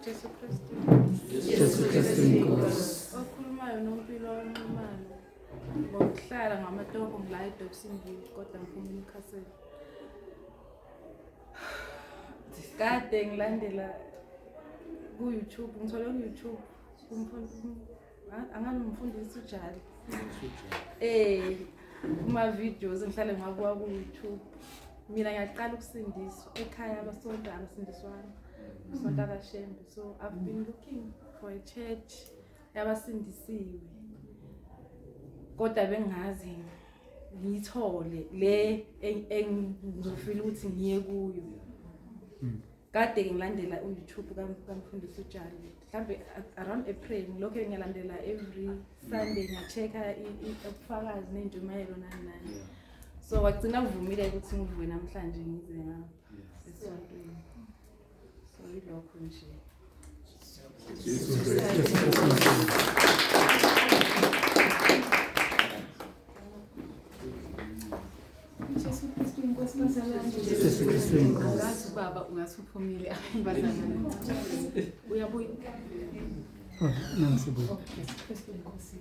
Jesu Kristu. Jesu Kristu inkosi. Okhulumayo nompilo womalo. Ngokuhlala ngamatoho ngila edobsingini kodwa ngiphuma ekhaseni. Kade ngilandela ku YouTube, ngithole ku YouTube umfundisi uJali. Uma videos ngihlale ngabuka ku YouTube. Mina ngiyaqala ukusindiswa ekhaya abasonto abasindiswana. Usonto kaShembe. So I've been looking for a church yabasindisiwe. Kodwa bengazi ngithole le engizofila ukuthi ngiye kuyo. Kade ngilandela uYouTube kamfundisi uJali. Mhlambe around April ngilokho ngiyalandela every Sunday ngiyachecka ubufakazi nenjumayelo nani. So wagcina uvumile ukuthi ngivuke namhlanje ngize ngapha esontweni. So yilokho nje. Jesu Kristu inkosi bazalwane. Jesu Kristu inkosi. Angazi baba ungasuphumile bazalwane. Uyabuya. Nansi bo. Jesu Kristu inkosi.